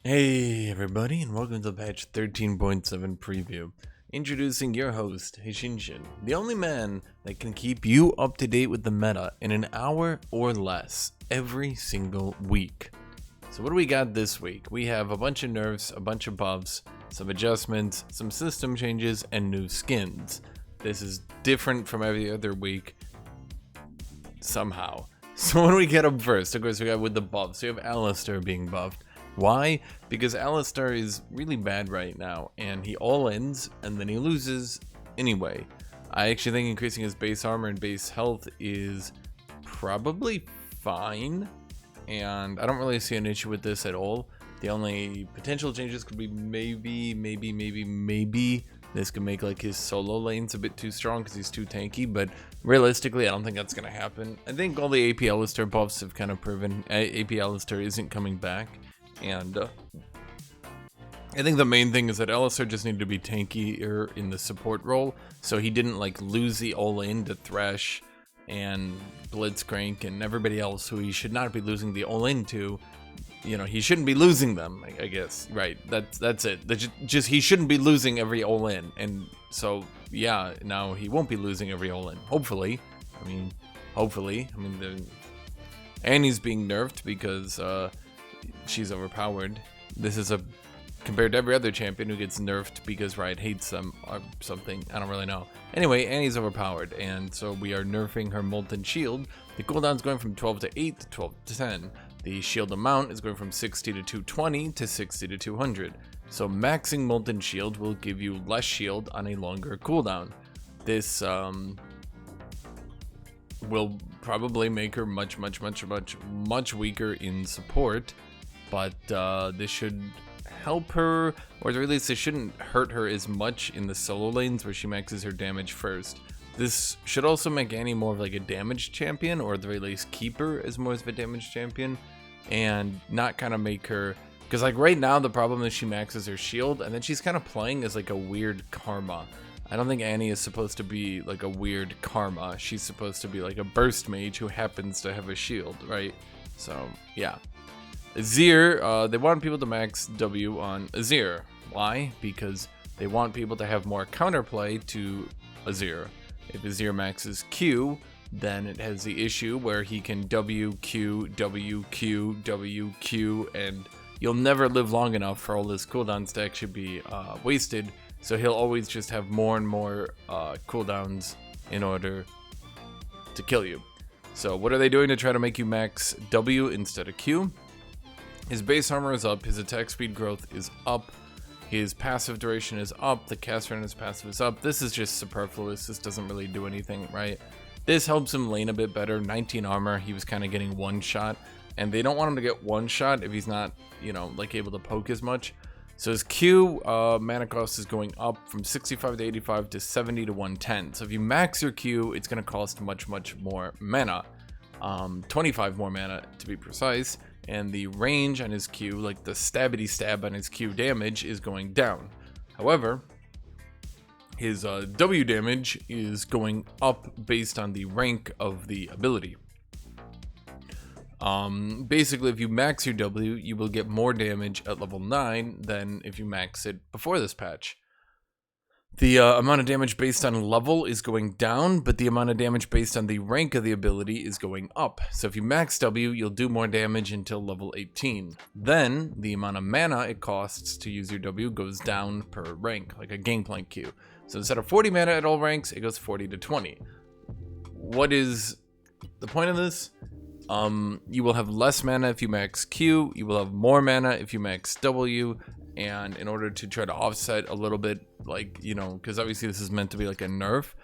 Hey everybody, and welcome to the patch 13.7 preview. Introducing your host, Hashinshin, the only man that can keep you up to date with the meta in an hour or less every single week. So what do we got this week? We have a bunch of nerfs, a bunch of buffs, some adjustments, some system changes, and new skins. This is different from every other week, somehow. So what do we get up first? Of course, we got with the buffs. We have Alistair being buffed. Why? Because Alistair is really bad right now, and he all-ins, and then he loses anyway. I actually think increasing his base armor and base health is probably fine, and I don't really see an issue with this at all. The only potential changes could be maybe this could make like his solo lanes a bit too strong because he's too tanky, but realistically I don't think that's going to happen. I think all the AP Alistair buffs have kind of proven AP Alistair isn't coming back. And I think the main thing is that Alistair just needed to be tankier in the support role, so he didn't like lose the all-in to Thresh and Blitzcrank and everybody else who he should not be losing the all-in to. You know, he shouldn't be losing them, I guess. Right, that's it. Just he shouldn't be losing every all-in, and so yeah, now he won't be losing every all-in. Hopefully. Annie's being nerfed because she's overpowered. This is compared to every other champion who gets nerfed because Riot hates them or something. I don't really know. Anyway, Annie's overpowered, and so we are nerfing her Molten Shield. The cooldown's going from 12 to 8 to 12 to 10. The shield amount is going from 60 to 220 to 60 to 200. So maxing Molten Shield will give you less shield on a longer cooldown. This will probably make her much weaker in support. But this should help her, or at least this shouldn't hurt her as much in the solo lanes where she maxes her damage first. This should also make Annie more of like a damage champion, or at the very least keep her as more of a damage champion, and not kind of make her, because like right now the problem is she maxes her shield, and then she's kind of playing as like a weird Karma. I don't think Annie is supposed to be like a weird Karma. She's supposed to be like a burst mage who happens to have a shield, right? So yeah. Azir, they want people to max W on Azir. Why? Because they want people to have more counterplay to Azir. If Azir maxes Q, then it has the issue where he can W, Q, W, Q, W, Q, and you'll never live long enough for all his cooldowns to actually be wasted, so he'll always just have more and more cooldowns in order to kill you. So what are they doing to try to make you max W instead of Q? His base armor is up, his attack speed growth is up, his passive duration is up, the cast rate on his passive is up. This is just superfluous, this doesn't really do anything, right? This helps him lane a bit better. 19 armor, he was kind of getting one shot, and they don't want him to get one shot if he's not, you know, like able to poke as much. So his Q mana cost is going up from 65 to 85 to 70 to 110. So if you max your Q, it's going to cost much more mana. 25 more mana to be precise. And the range on his Q, like the stabbity stab on his Q damage, is going down. However, his W damage is going up based on the rank of the ability. Basically, if you max your W, you will get more damage at level 9 than if you max it before this patch. The amount of damage based on level is going down, but the amount of damage based on the rank of the ability is going up. So if you max W, you'll do more damage until level 18. Then, the amount of mana it costs to use your W goes down per rank, like a Gangplank Q. So instead of 40 mana at all ranks, it goes 40 to 20. What is the point of this? You will have less mana if you max Q, you will have more mana if you max W, and in order to try to offset a little bit, like, you know, because obviously this is meant to be like a nerf,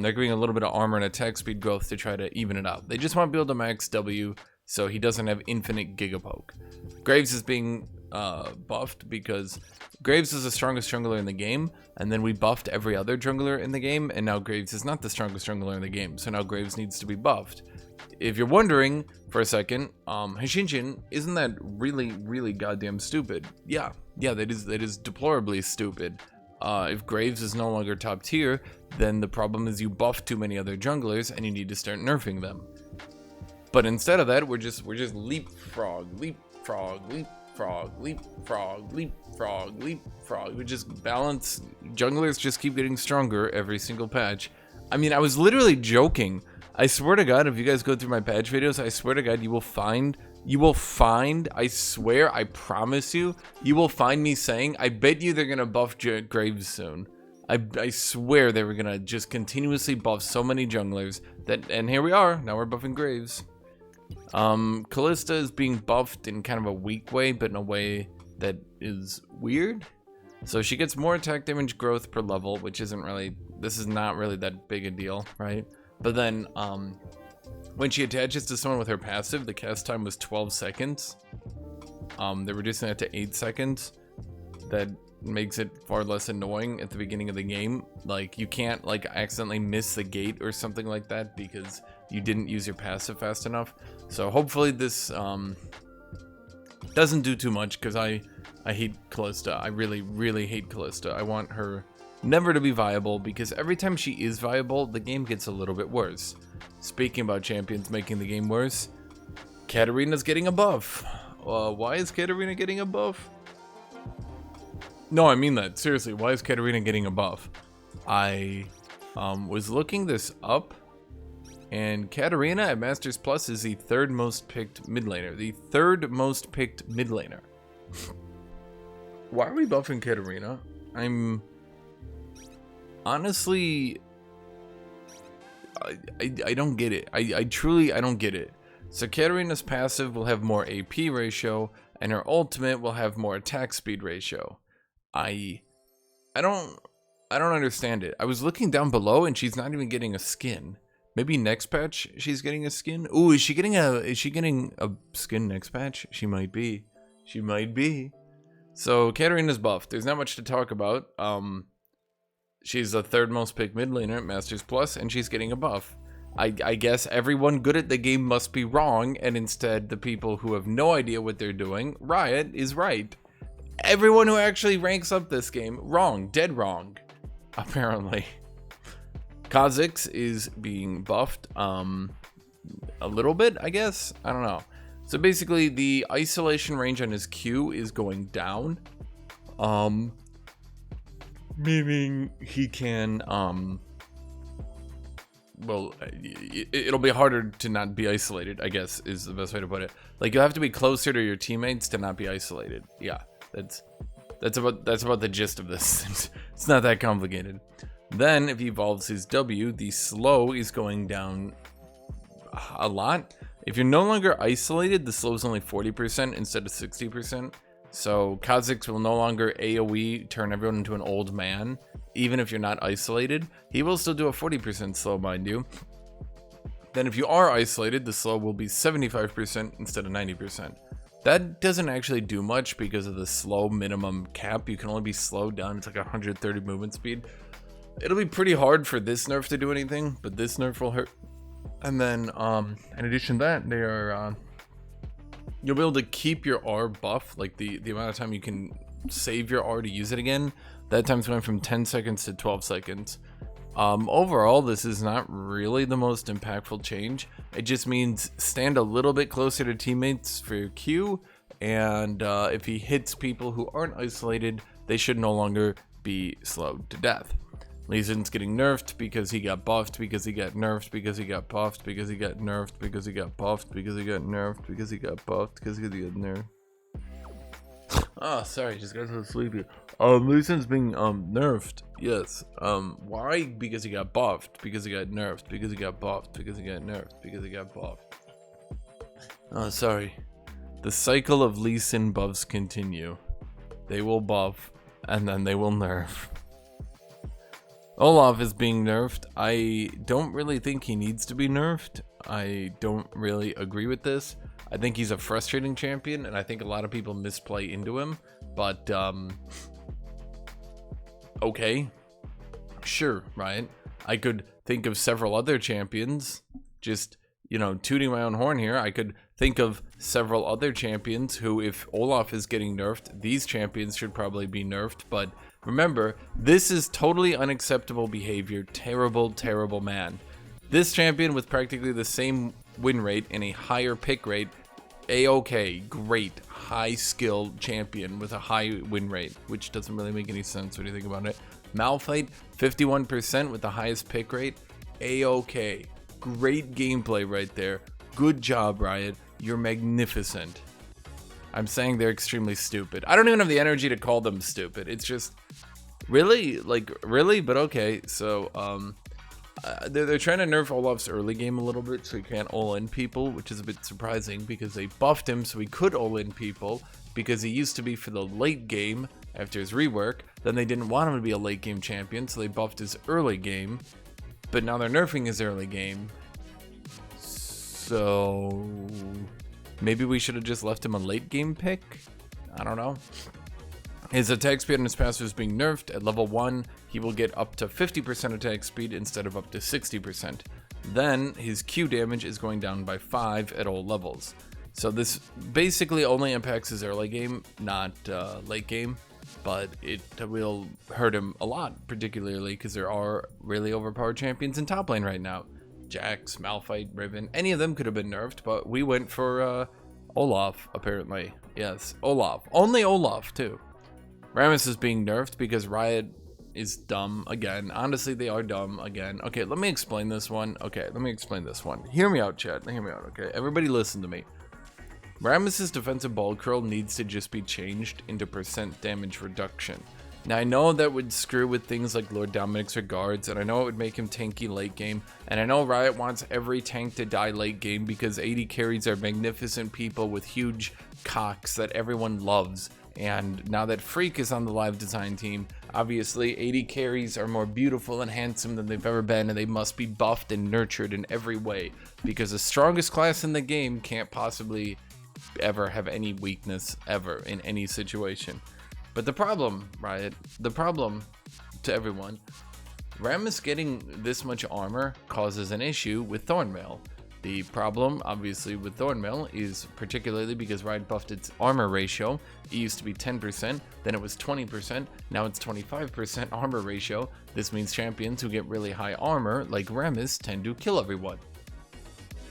they're giving a little bit of armor and attack speed growth to try to even it out. They just want to be able to max W so he doesn't have infinite Gigapoke. Graves is being buffed because Graves is the strongest jungler in the game, and then we buffed every other jungler in the game, and now Graves is not the strongest jungler in the game, so now Graves needs to be buffed. If you're wondering for a second, Hashinshin, isn't that really goddamn stupid? Yeah, that is deplorably stupid. If Graves is no longer top tier, then the problem is you buff too many other junglers and you need to start nerfing them. But instead of that, we're just leapfrog leapfrog, leapfrog, leapfrog, leapfrog. We just balance. Junglers just keep getting stronger every single patch. I mean, I was literally joking. I swear to God, if you guys go through my patch videos, I swear to God, you will find, I swear, I promise you, you will find me saying, I bet you they're going to buff Graves soon. I swear they were going to just continuously buff so many junglers that, and here we are, now we're buffing Graves. Callista is being buffed in kind of a weak way, but in a way that is weird. So she gets more attack damage growth per level, which isn't really, this is not really that big a deal, right? But then, when she attaches to someone with her passive, the cast time was 12 seconds. They're reducing that to 8 seconds. That makes it far less annoying at the beginning of the game. Like, you can't, like, accidentally miss the gate or something like that because you didn't use your passive fast enough. So hopefully this, doesn't do too much, because I hate Callista. I really, really hate Callista. I want her never to be viable, because every time she is viable, the game gets a little bit worse. Speaking about champions making the game worse, Katarina's getting a buff. Why is Katarina getting a buff? No, I mean that. Seriously, why is Katarina getting a buff? I was looking this up, and Katarina at Masters Plus is the third most picked mid laner. The third most picked mid laner. Why are we buffing Katarina? I'm honestly, I don't get it. I truly, I don't get it. So Katarina's passive will have more AP ratio, and her ultimate will have more attack speed ratio. I don't understand it. I was looking down below, and she's not even getting a skin. Maybe next patch she's getting a skin. Ooh, is she getting a skin next patch? She might be. She might be. So Katarina's buffed. There's not much to talk about. She's the third most picked mid laner at Masters Plus, and she's getting a buff. I guess everyone good at the game must be wrong, and instead the people who have no idea what they're doing, Riot, is right. Everyone who actually ranks up this game, wrong, dead wrong, apparently. Kha'Zix is being buffed, a little bit, I guess? I don't know. So basically, the isolation range on his Q is going down. Meaning he can, well, it'll be harder to not be isolated, I guess, is the best way to put it. Like, you'll have to be closer to your teammates to not be isolated. Yeah, that's about the gist of this. It's not that complicated. Then, if he evolves his W, the slow is going down a lot. If you're no longer isolated, the slow is only 40% instead of 60%. So Kha'Zix will no longer AoE turn everyone into an old man, even if you're not isolated. He will still do a 40% slow, mind you. Then if you are isolated, the slow will be 75% instead of 90%. That doesn't actually do much because of the slow minimum cap. You can only be slowed down. It's like 130 movement speed. It'll be pretty hard for this nerf to do anything, but this nerf will hurt. And then, in addition to that, they are, you'll be able to keep your R buff, like the amount of time you can save your R to use it again. That time's going from 10 seconds to 12 seconds. Overall, this is not really the most impactful change. It just means stand a little bit closer to teammates for your Q, and if he hits people who aren't isolated, they should no longer be slowed to death. Lee Sin's getting nerfed because he got buffed, because he got nerfed, because he got buffed, because he got nerfed, because he got buffed, because he got nerfed, because he got buffed, because he got nerfed. Oh, sorry, just got so sleepy. Lee Sin's being nerfed. Yes. Why? Because he got buffed, because he got nerfed, because he got buffed, because he got nerfed, because he got buffed. Oh, sorry. The cycle of Lee Sin buffs continue. They will buff, and then they will nerf. Olaf is being nerfed. I don't really think he needs to be nerfed. I don't really agree with this. I think he's a frustrating champion, and I think a lot of people misplay into him. But, okay. Sure, right? I could think of several other champions. Just, you know, tooting my own horn here. I could think of several other champions who, if Olaf is getting nerfed, these champions should probably be nerfed. But remember, this is totally unacceptable behavior. Terrible, terrible man. This champion with practically the same win rate and a higher pick rate, A-OK, great. high skill champion with a high win rate, which doesn't really make any sense when you think about it. Malphite, 51% with the highest pick rate. A-okay. Great gameplay right there. Good job, Riot. You're magnificent. I'm saying they're extremely stupid. I don't even have the energy to call them stupid. It's just, really? Like, really? But okay, so, they're trying to nerf Olaf's early game a little bit so he can't all-in people, which is a bit surprising because they buffed him so he could all-in people because he used to be for the late game after his rework. Then they didn't want him to be a late game champion, so they buffed his early game. But now they're nerfing his early game. So maybe we should have just left him a late game pick? I don't know. His attack speed and his passive is being nerfed. At level 1, he will get up to 50% attack speed instead of up to 60%. Then his Q damage is going down by 5 at all levels. So this basically only impacts his early game, not late game. But it will hurt him a lot, particularly because there are really overpowered champions in top lane right now. Jax, Malphite, Riven, any of them could have been nerfed, but we went for Olaf, apparently. Yes, Olaf. Only Olaf, too. Rammus is being nerfed because Riot is dumb again. Honestly, they are dumb again. Okay, let me explain this one. Hear me out, chat. Hear me out, okay? Everybody listen to me. Rammus's defensive ball curl needs to just be changed into percent damage reduction. Now, I know that would screw with things like Lord Dominic's regards, and I know it would make him tanky late game, and I know Riot wants every tank to die late game because AD carries are magnificent people with huge cocks that everyone loves. And now that Freak is on the live design team, obviously AD carries are more beautiful and handsome than they've ever been, and they must be buffed and nurtured in every way because the strongest class in the game can't possibly ever have any weakness ever in any situation. But the problem, Riot, the problem to everyone, Rammus getting this much armor causes an issue with Thornmail. The problem, obviously, with Thornmail is particularly because Riot buffed its armor ratio. It used to be 10%, then it was 20%, now it's 25% armor ratio. This means champions who get really high armor, like Rammus, tend to kill everyone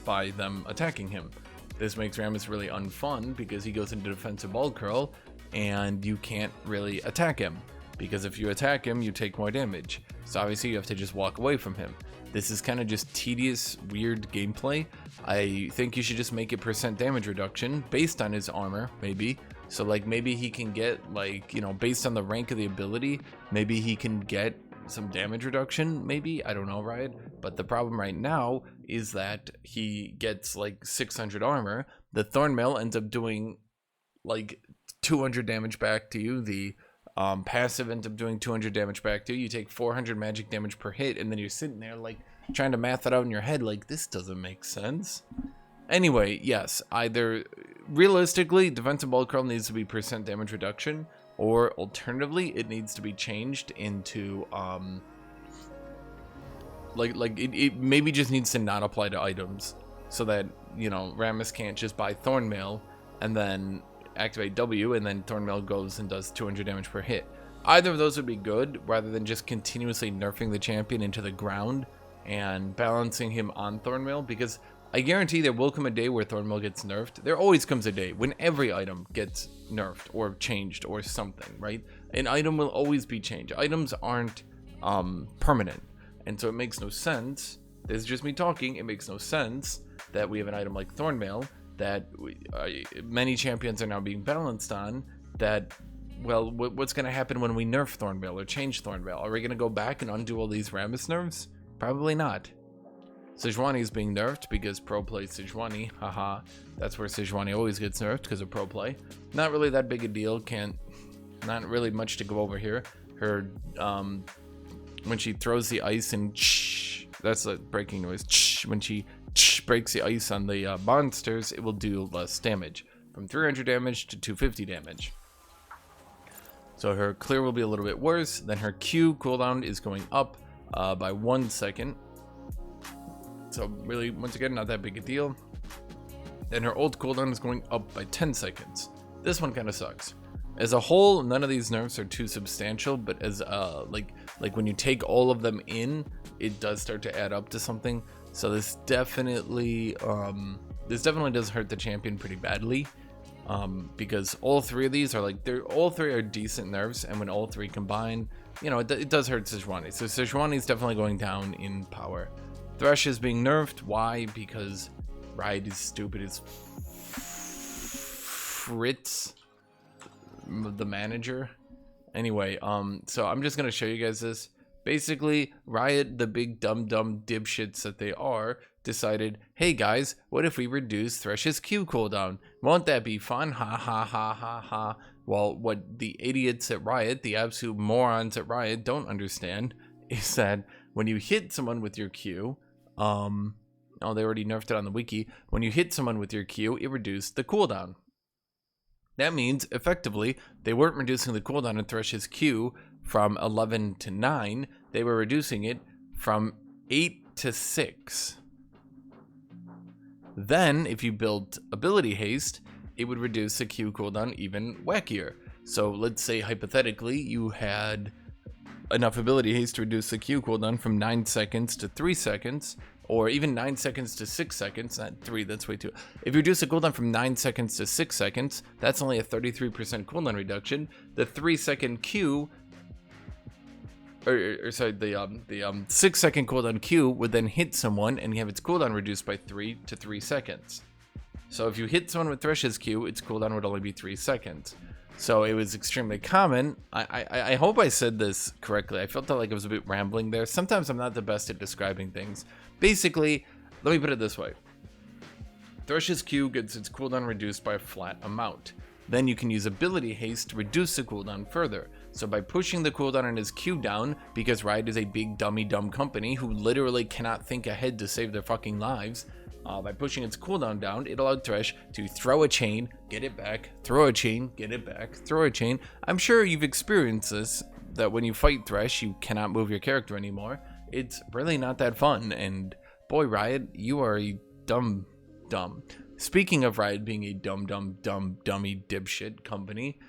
by them attacking him. This makes Rammus really unfun because he goes into defensive ball curl and you can't really attack him because if you attack him, you take more damage. So obviously you have to just walk away from him. This is kind of just tedious, weird gameplay. I think you should just make it percent damage reduction based on his armor, maybe. So like maybe he can get like, you know, based on the rank of the ability, maybe he can get some damage reduction, maybe, I don't know, right? But the problem right now is that he gets like 600 armor. The Thornmail ends up doing like 200 damage back to you. The passive ends up doing 200 damage back to you. You take 400 magic damage per hit, and then you're sitting there like trying to math it out in your head like this doesn't make sense. Anyway, yes, either realistically defensive ball curl needs to be percent damage reduction, or alternatively it needs to be changed into it maybe just needs to not apply to items so that, you know, Rammus can't just buy Thornmail and then activate W and then Thornmail goes and does 200 damage per hit. Either of those would be good rather than just continuously nerfing the champion into the ground and balancing him on Thornmail, because I guarantee there will come a day where Thornmail gets nerfed. There always comes a day when every item gets nerfed or changed or something, right? An item will always be changed. Items aren't permanent, and so it makes no sense. This is just me talking. It makes no sense that we have an item like Thornmail that many champions are now being balanced on. That, well, what's going to happen when we nerf Thornmail or change Thornmail? Are we going to go back and undo all these Rammus nerfs? Probably not. Sejuani is being nerfed because pro play Sejuani, haha. That's where Sejuani always gets nerfed, because of pro play. Not really that big a deal, not really much to go over here. Her, when she throws the ice and that's a breaking noise. When she breaks the ice on the monsters, it will do less damage, from 300 damage to 250 damage. So her clear will be a little bit worse. Then her Q cooldown is going up by 1 second. So really, once again, not that big a deal. Then her ult cooldown is going up by 10 seconds. This one kind of sucks. As a whole, none of these nerfs are too substantial, but as like when you take all of them in, it does start to add up to something. So this definitely does hurt the champion pretty badly. because all three of these are like, all three are decent nerfs, and when all three combine, you know, it does hurt Sejuani. So Sejuani is definitely going down in power. Thresh is being nerfed. Why? Because Riot is stupid as Fritz, the manager. Anyway, so I'm just gonna show you guys this. Basically, Riot, the big dumb dipshits that they are, decided, hey guys, what if we reduce Thresh's Q cooldown? Won't that be fun? Ha ha ha ha ha. Well, what the idiots at Riot, the absolute morons at Riot, don't understand is that when you hit someone with your Q, oh, they already nerfed it on the wiki. When you hit someone with your Q, it reduced the cooldown. That means, effectively, they weren't reducing the cooldown in Thresh's Q from 11 to 9. They were reducing it from 8 to 6. Then, if you built Ability Haste, it would reduce the Q cooldown even wackier. So, let's say, hypothetically, you had enough Ability Haste to reduce the Q cooldown from 9 seconds to 3 seconds, or even 9 seconds to 6 seconds, not 3, that's way too. If you reduce the cooldown from 9 seconds to 6 seconds, that's only a 33% cooldown reduction. The 3-second Q, sorry, the 6-second cooldown Q would then hit someone and have its cooldown reduced by 3 to 3 seconds. So if you hit someone with Thresh's Q, its cooldown would only be 3 seconds. So it was extremely common. I hope I said this correctly. I felt like I was a bit rambling there. Sometimes I'm not the best at describing things. Basically, let me put it this way. Thresh's Q gets its cooldown reduced by a flat amount. Then you can use Ability Haste to reduce the cooldown further. So by pushing the cooldown on his Q down, because Riot is a big dumb company who literally cannot think ahead to save their fucking lives, by pushing its cooldown down, it allowed Thresh to throw a chain, get it back, throw a chain, get it back, throw a chain. I'm sure you've experienced this, that when you fight Thresh, you cannot move your character anymore. It's really not that fun, and boy, Riot, you are a dumb. Speaking of Riot being a dummy dipshit company,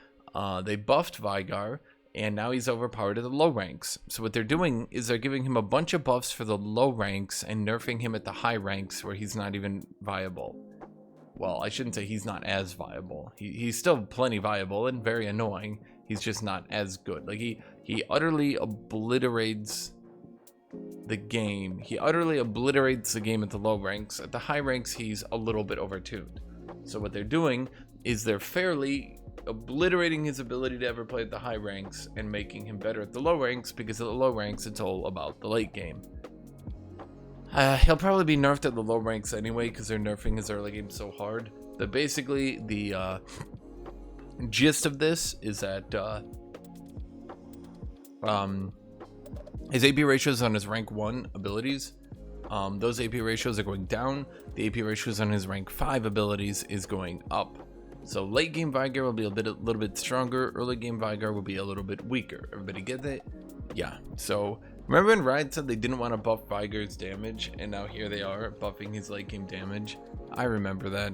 they buffed Veigar, and now he's overpowered at the low ranks. So what they're doing is they're giving him a bunch of buffs for the low ranks and nerfing him at the high ranks where he's not even viable. Well, I shouldn't say he's not as viable. He's still plenty viable and very annoying. He's just not as good. Like he utterly obliterates the game. He utterly obliterates the game at the low ranks. At the high ranks, he's a little bit overtuned. So what they're doing is they're fairly obliterating his ability to ever play at the high ranks and making him better at the low ranks, because at the low ranks it's all about the late game. He'll probably be nerfed at the low ranks anyway, because they're nerfing his early game so hard. But basically the gist of this is that his AP ratios on his rank 1 abilities, those AP ratios are going down. The AP ratios on his rank 5 abilities is going up. So late game Veigar will be a little bit stronger. Early game Veigar will be a little bit weaker. Everybody get it? Yeah. So remember when Riot said they didn't want to buff Veigar's damage, and now here they are buffing his late game damage? I remember that.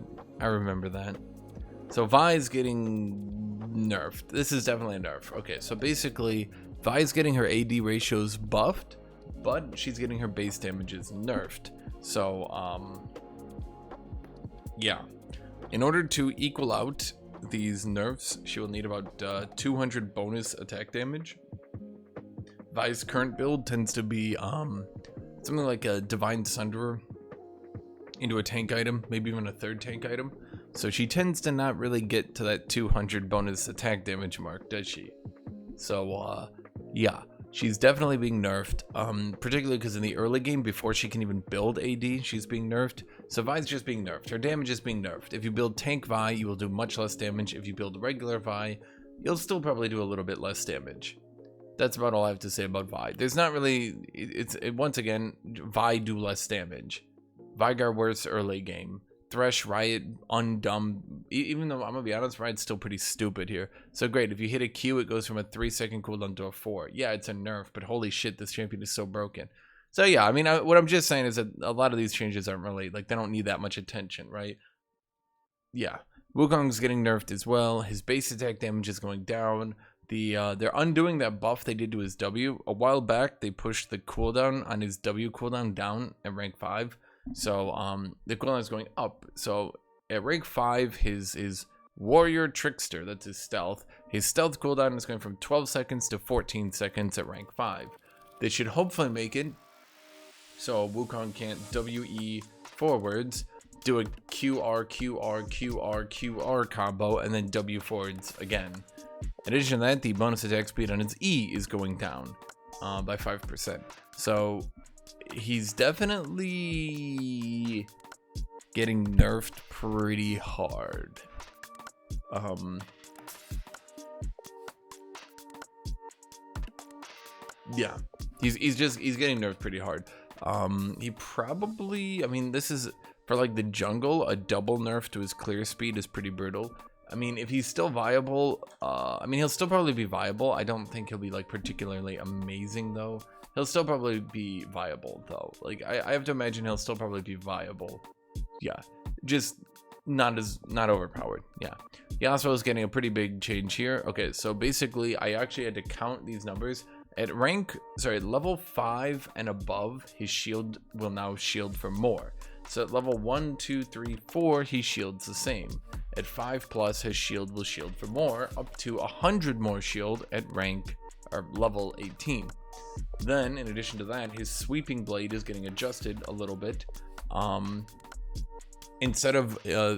So Vi's getting nerfed. This is definitely a nerf. Okay, so basically Vi's getting her AD ratios buffed, but she's getting her base damages nerfed. So yeah. In order to equal out these nerfs, she will need about 200 bonus attack damage. Vi's current build tends to be something like a Divine Sunderer into a tank item, maybe even a third tank item. So she tends to not really get to that 200 bonus attack damage mark, does she? So yeah, she's definitely being nerfed, particularly because in the early game, before she can even build AD, she's being nerfed. So Vi's just being nerfed. Her damage is being nerfed. If you build tank Vi, you will do much less damage. If you build regular Vi, you'll still probably do a little bit less damage. That's about all I have to say about Vi. There's not really, once again, Vi do less damage. Veigar worse early game. Thresh, Riot, undumb. Even though I'm gonna be honest, Riot's still pretty stupid here. So great, if you hit a Q, it goes from a 3-second cooldown to a 4. Yeah, it's a nerf, but holy shit, this champion is so broken. So yeah, I mean, what I'm just saying is that a lot of these changes aren't really, like, they don't need that much attention, right? Yeah, Wukong's getting nerfed as well. His base attack damage is going down. They're undoing that buff they did to his W. A while back, they pushed the cooldown on his W cooldown down at rank 5. So the cooldown is going up. So at rank 5, his Warrior Trickster, that's his stealth. His stealth cooldown is going from 12 seconds to 14 seconds at rank 5. They should hopefully make it so Wukong can't WE forwards, do a QR combo, and then W forwards again. In addition to that, the bonus attack speed on its E is going down by 5%. So he's definitely getting nerfed pretty hard. Yeah, he's getting nerfed pretty hard. He probably, I mean, this is for like the jungle, a double nerf to his clear speed is pretty brutal. I mean, if he's still viable, I mean, he'll still probably be viable. I don't think he'll be like particularly amazing though. He'll still probably be viable though. Like I have to imagine he'll still probably be viable. Yeah, just not overpowered. Yeah, Yasuo is getting a pretty big change here. Okay, so basically I actually had to count these numbers. At level 5 and above, his shield will now shield for more. So at level 1, 2, 3, 4, he shields the same. At 5+, his shield will shield for more, up to 100 more shield at level 18. Then, in addition to that, his sweeping blade is getting adjusted a little bit. Instead of,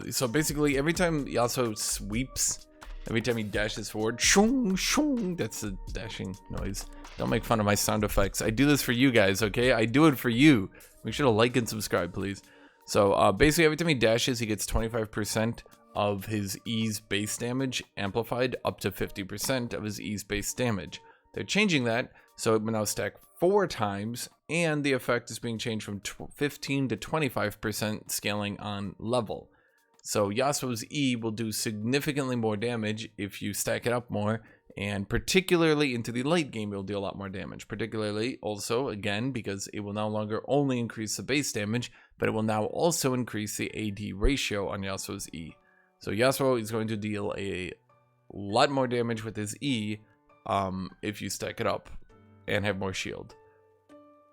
so basically every time Yasuo sweeps, every time he dashes forward, shung, shung, that's the dashing noise. Don't make fun of my sound effects. I do this for you guys, okay? I do it for you. Make sure to like and subscribe, please. So basically every time he dashes, he gets 25% of his E's base damage amplified up to 50% of his E's base damage. They're changing that, so it will now stack 4 times, and the effect is being changed from 15 to 25% scaling on level. So Yasuo's E will do significantly more damage if you stack it up more, and particularly into the late game, it will do a lot more damage. Particularly also, again, because it will no longer only increase the base damage, but it will now also increase the AD ratio on Yasuo's E. So Yasuo is going to deal a lot more damage with his E if you stack it up and have more shield.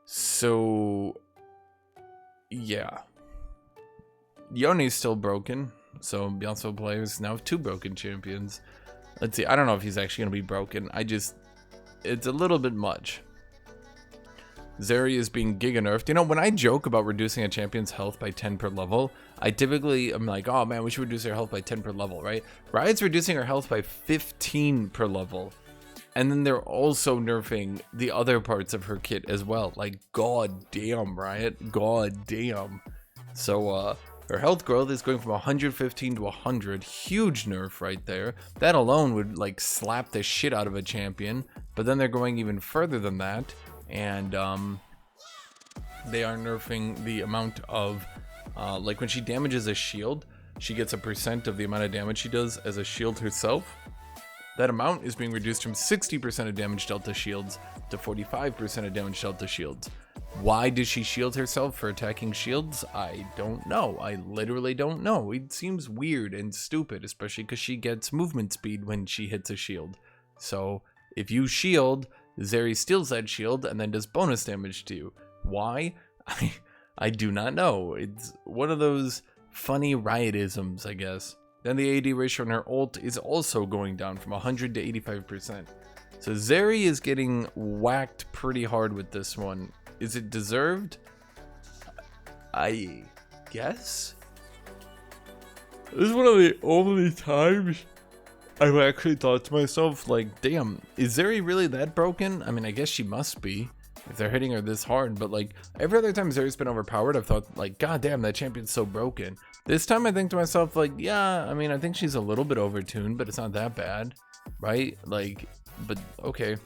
So, yeah. Yone's still broken, so Yasuo players now have 2 broken champions. Let's see, I don't know if he's actually going to be broken. It's a little bit much. Zeri is being giga nerfed. You know, when I joke about reducing a champion's health by 10 per level, I'm like, oh man, we should reduce their health by 10 per level, right? Riot's reducing her health by 15 per level. And then they're also nerfing the other parts of her kit as well. Like, god damn, Riot. God damn. So, her health growth is going from 115 to 100. Huge nerf right there. That alone would, like, slap the shit out of a champion. But then they're going even further than that. And, they are nerfing the amount of, like, when she damages a shield, she gets a % of the amount of damage she does as a shield herself. That amount is being reduced from 60% of damage dealt to shields to 45% of damage dealt to shields. Why does she shield herself for attacking shields? I don't know. I literally don't know. It seems weird and stupid, especially because she gets movement speed when she hits a shield. So if you shield, Zeri steals that shield and then does bonus damage to you. Why? I do not know. It's one of those funny Riotisms, I guess. Then the AD ratio on her ult is also going down from 100 to 85%. So Zeri is getting whacked pretty hard with this one. Is it deserved? I guess? This is one of the only times I've actually thought to myself, like, damn, is Zeri really that broken? I mean, I guess she must be if they're hitting her this hard, but like every other time Zeri's been overpowered, I've thought like, god damn, that champion's so broken. This time I think to myself, like, yeah, I mean, I think she's a little bit overtuned, but it's not that bad, right? Like, but okay.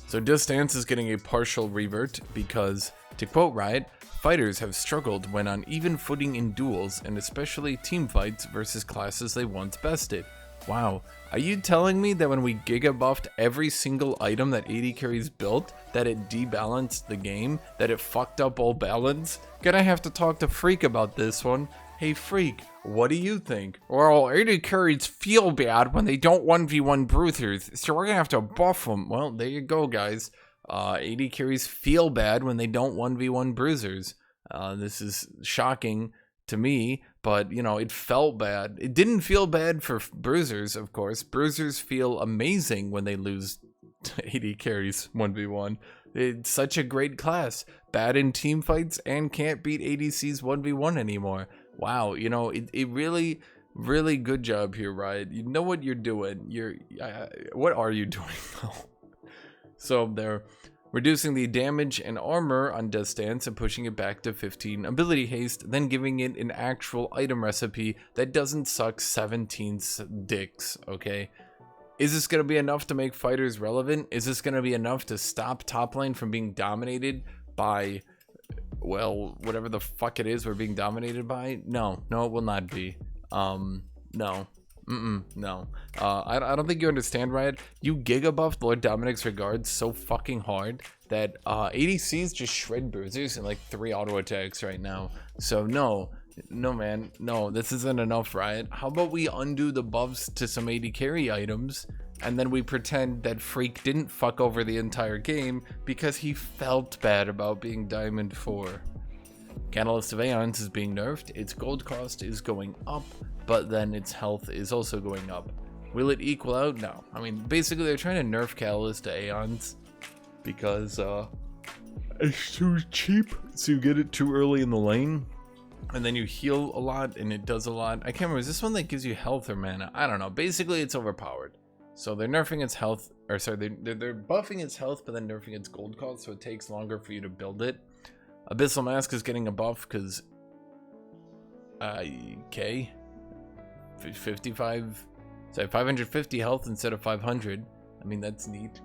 So Just Dance is getting a partial revert because, to quote Riot, fighters have struggled when on even footing in duels, and especially team fights versus classes they once bested. Wow, are you telling me that when we giga buffed every single item that AD carries built, that it debalanced the game, that it fucked up all balance? Gonna have to talk to Freak about this one. Hey Freak, what do you think? Well, AD carries feel bad when they don't 1v1 bruisers, so we're gonna have to buff them. Well, there you go, guys. AD carries feel bad when they don't 1v1 bruisers. This is shocking to me, but you know, it felt bad. It didn't feel bad for bruisers, of course. Bruisers feel amazing when they lose AD carries 1v1. It's such a great class. Bad in team fights and can't beat ADCs 1v1 anymore. Wow, you know, it really, really good job here, Riot. You know what you're doing. What are you doing though? So they're reducing the damage and armor on Death Stance and pushing it back to 15 ability haste, then giving it an actual item recipe that doesn't suck 17 dicks, okay? Is this going to be enough to make fighters relevant? Is this going to be enough to stop top lane from being dominated by, well, whatever the fuck it is we're being dominated by? No, it will not be. No. No. I don't think you understand, Riot. You giga buffed Lord Dominic's regards so fucking hard that ADCs just shred bruisers in like 3 auto attacks right now. So no man, no, this isn't enough, Riot. How about we undo the buffs to some AD carry items and then we pretend that Freak didn't fuck over the entire game because he felt bad about being Diamond 4. Catalyst of Aeons is being nerfed, its gold cost is going up, but then its health is also going up. Will it equal out? No. I mean, basically they're trying to nerf Catalyst to Aeons because it's too cheap, so you get it too early in the lane, and then you heal a lot and it does a lot. I can't remember, is this one that gives you health or mana? I don't know. Basically it's overpowered. So they're nerfing its health, or sorry, they're buffing its health but then nerfing its gold cost, so it takes longer for you to build it. Abyssal Mask is getting a buff because okay, 550 health instead of 500. I mean, that's neat.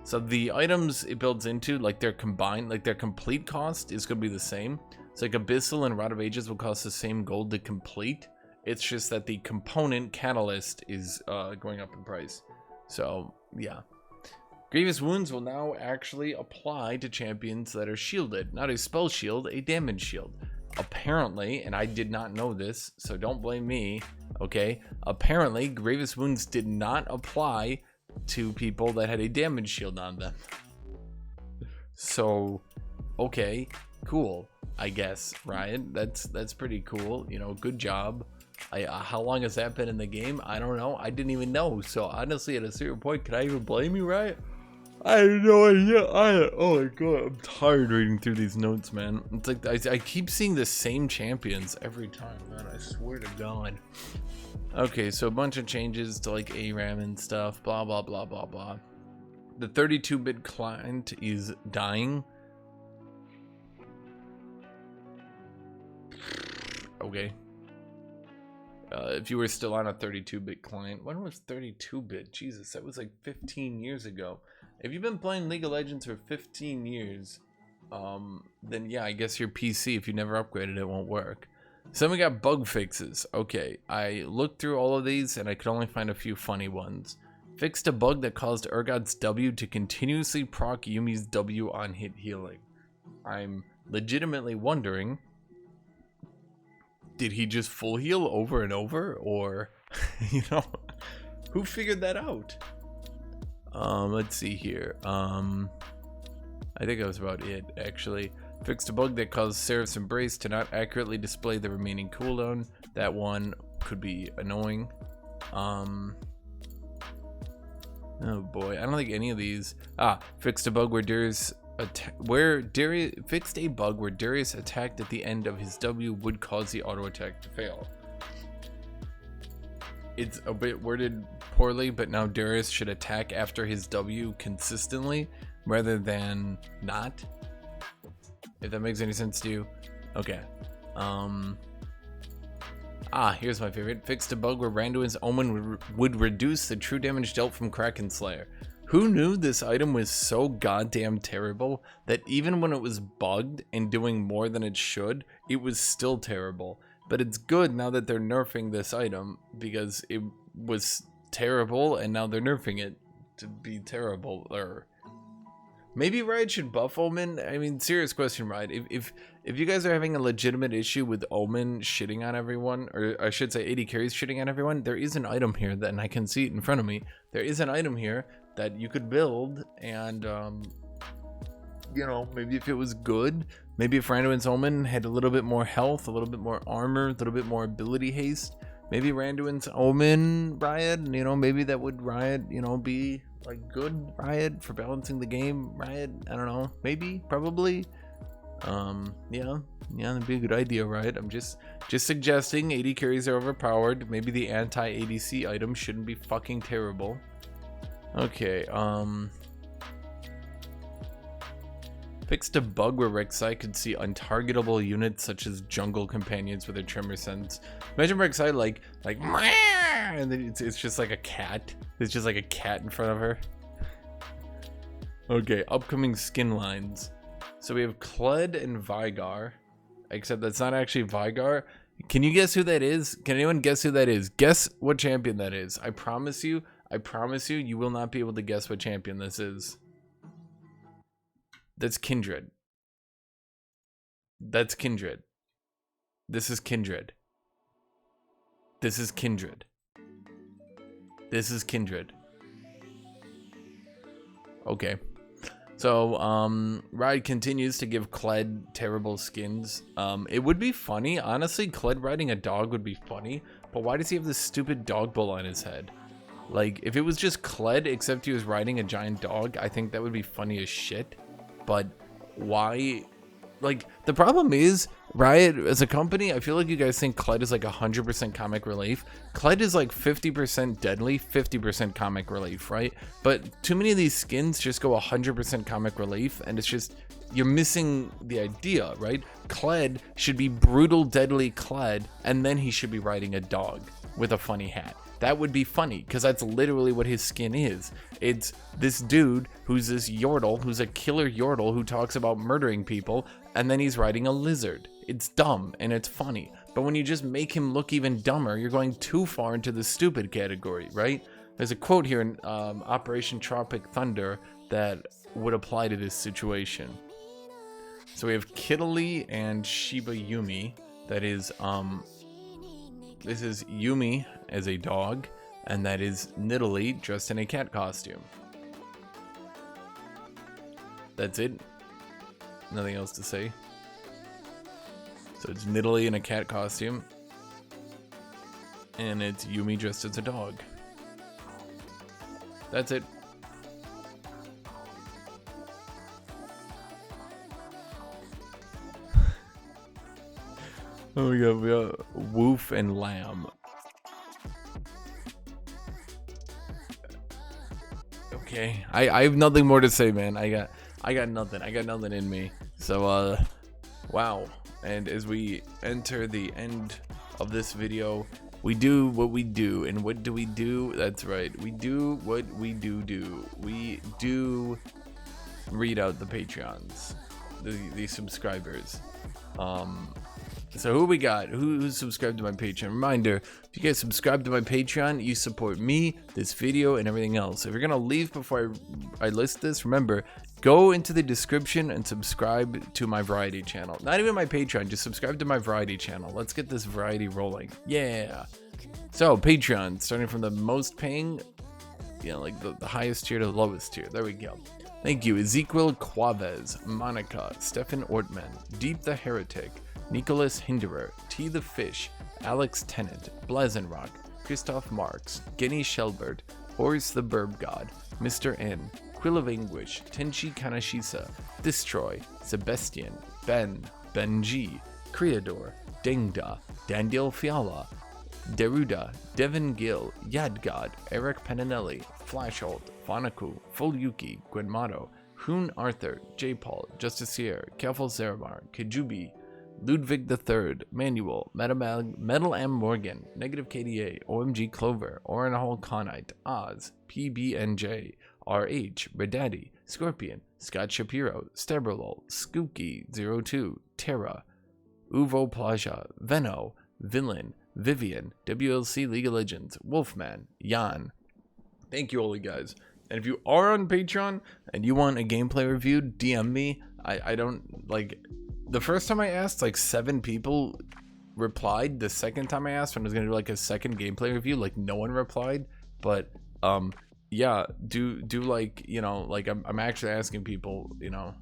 So the items it builds into, like their combined, like their complete cost is going to be the same. So like Abyssal and Rod of Ages will cost the same gold to complete. It's just that the component Catalyst is going up in price. So yeah. Grievous Wounds will now actually apply to champions that are shielded. Not a spell shield, a damage shield. Apparently, and I did not know this, so don't blame me, okay? Apparently, Grievous Wounds did not apply to people that had a damage shield on them. So, okay, cool, I guess, Ryan. That's pretty cool, you know, good job. How long has that been in the game? I don't know. I didn't even know. So honestly, at a certain point, can I even blame you, right? I have no idea. Oh my god, I'm tired reading through these notes, man. It's like I keep seeing the same champions every time, man. I swear to God. Okay, so a bunch of changes to like ARAM and stuff. Blah blah blah blah blah. The 32-bit client is dying. Okay. If you were still on a 32-bit client, when was 32-bit? Jesus, that was like 15 years ago. If you've been playing League of Legends for 15 years, then yeah, I guess your PC, if you never upgraded it, won't work. So then we got bug fixes. Okay, I looked through all of these and I could only find a few funny ones. Fixed a bug that caused Urgot's W to continuously proc Yumi's W on hit healing. I'm legitimately wondering, did he just full heal over and over? Or, you know, who figured that out? Let's see here. I think that was about it, actually. Fixed a bug that caused Seraph's Embrace to not accurately display the remaining cooldown. That one could be annoying. Oh boy, I don't think any of these. Fixed a bug where Darius fixed a bug where Darius attacked at the end of his W would cause the auto attack to fail. It's a bit worded poorly, but now Darius should attack after his W consistently rather than not. If that makes any sense to you. Okay. Here's my favorite. Fixed a bug where Randuin's Omen would reduce the true damage dealt from Kraken Slayer. Who knew this item was so goddamn terrible that even when it was bugged and doing more than it should, it was still terrible. But it's good now that they're nerfing this item because it was terrible and now they're nerfing it to be terrible. Or maybe Riot should buff Omen. I mean, serious question, Riot. If you guys are having a legitimate issue with Omen shitting on everyone, or I should say AD carries shitting on everyone, there is an item here that, and I can see it in front of me. There is an item here that you could build and you know, maybe if it was good, maybe if Randuin's Omen had a little bit more health, a little bit more armor, a little bit more ability haste, maybe Randuin's Omen Riot, you know, maybe that would Riot, you know, be like good Riot for balancing the game Riot. I don't know, maybe, probably. Yeah, that'd be a good idea, right? I'm just suggesting. 80 carries are overpowered. Maybe the anti-ADC item shouldn't be fucking terrible. Okay, fixed a bug where Rek'Sai could see untargetable units such as jungle companions with a tremor sense. Imagine Rek'Sai like and then it's just like a cat. It's just like a cat in front of her. Okay, upcoming skin lines. So we have Kled and Vigar, except that's not actually Vigar. Can you guess who that is? Can anyone guess who that is? Guess what champion that is. I promise you, you will not be able to guess what champion this is. That's Kindred. That's Kindred. This is Kindred. This is Kindred. This is Kindred. Okay. So, Ride continues to give Kled terrible skins. It would be funny. Honestly, Kled riding a dog would be funny. But why does he have this stupid dog bowl on his head? Like, if it was just Kled, except he was riding a giant dog, I think that would be funny as shit. But why? Like, the problem is, Riot, as a company, I feel like you guys think Kled is like 100% comic relief. Kled is like 50% deadly, 50% comic relief, right? But too many of these skins just go 100% comic relief, and it's just, you're missing the idea, right? Kled should be brutal, deadly Kled, and then he should be riding a dog with a funny hat. That would be funny, because that's literally what his skin is. It's this dude who's this Yordle, who's a killer Yordle who talks about murdering people, and then he's riding a lizard. It's dumb, and it's funny. But when you just make him look even dumber, you're going too far into the stupid category, right? There's a quote here in Operation Tropic Thunder that would apply to this situation. So we have Kiddly and Shiba Yumi. That is, this is Yumi as a dog, and that is Nidalee dressed in a cat costume. That's it. Nothing else to say. So it's Nidalee in a cat costume, and it's Yumi dressed as a dog. That's it. Oh, we got Woof and Lamb. Okay, I have nothing more to say, man. I got nothing. I got nothing in me. So wow. And as we enter the end of this video, we do what we do. And what do we do? That's right. We do what we do. We do read out the Patreons, the subscribers. So who we got? Who's subscribed to my Patreon? Reminder, if you guys subscribe to my Patreon, you support me, this video, and everything else. If you're gonna leave before I list this, remember, go into the description and subscribe to my variety channel. Not even my Patreon, just subscribe to my variety channel. Let's get this variety rolling. Yeah. So Patreon, starting from the most paying, you know, like the highest tier to the lowest tier. There we go. Thank you, Ezequiel Quavez, Monica, Stefan Ortman, Deep the Heretic, Nicholas Hinderer, T the Fish, Alex Tennant, Blazenrock, Christoph Marks, Genny Shelbert, Horus the Burb God, Mr. N, Quill of Anguish, Tenchi Kanashisa, Destroy, Sebastian, Ben, Benji, Creador, Dengda, Daniel Fiala, Deruda, Devin Gill, Yadgod, Eric Penanelli, Flashholt, Fanaku, Fulyuki, Gwenmato, Hoon Arthur, J. Paul, Justicier, Kefal Zeramar, Kijubi, Ludwig III, Manuel, Metal M. Morgan, Negative KDA, OMG Clover, Orenhall Conite, Oz, PBNJ, RH, Redaddy, Scorpion, Scott Shapiro, Stebrolol, Skooky02, Terra, Uvo Plaja, Veno, Villain, Vivian, WLC League of Legends, Wolfman, Jan. Thank you all you guys. And if you are on Patreon and you want a gameplay review, DM me. I don't, like, the first time I asked, like 7 people replied. The second time I asked when I was gonna do like a second gameplay review, like no one replied. But yeah, do like, you know, like I'm actually asking people, you know,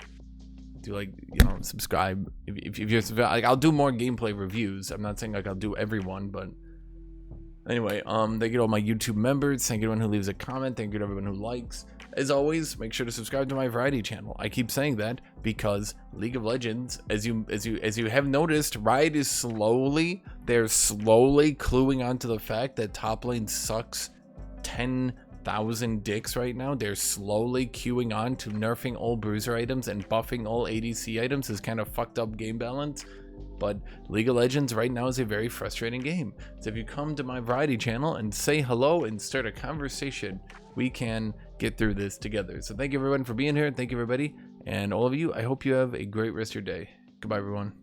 do like, you know, subscribe if you're like, I'll do more gameplay reviews. I'm not saying like I'll do everyone, but anyway, thank you to all my YouTube members. Thank you to everyone who leaves a comment. Thank you to everyone who likes. As always, make sure to subscribe to my variety channel. I keep saying that because League of Legends, as you have noticed, Riot is slowly cluing onto the fact that top lane sucks 10,000 dicks right now. They're slowly queuing on to nerfing all bruiser items and buffing all ADC items. Is kind of fucked up game balance. But League of Legends right now is a very frustrating game. So if you come to my variety channel and say hello and start a conversation, we can get through this together. So thank you everyone for being here. Thank you everybody. And all of you, I hope you have a great rest of your day. Goodbye everyone.